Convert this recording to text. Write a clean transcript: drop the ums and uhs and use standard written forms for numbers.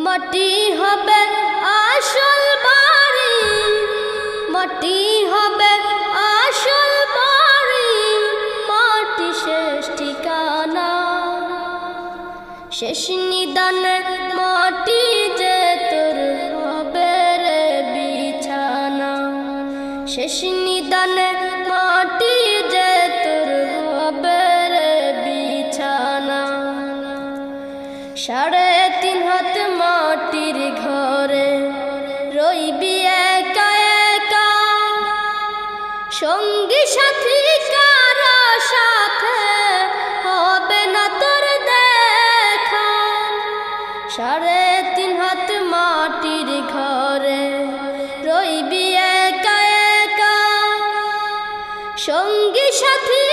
মাটি হবে আসল বাড়ি, মাটি হবে আসল বাড়ি, মাটি শেষ ঠিকানা। শেষ নিদানে মাটি যে তোর হবে রে বিছানা, শেষ নিদানে মাটি যে তোর হবে রে বিছানা। 3.5 হাত মাটির ঘরে রইবি একা একা, সঙ্গী সাথী কারো সাথে হবে না তোর দেখা। 3.5 হাত মাটির ঘরে রইবি একা একা, সঙ্গী সাথী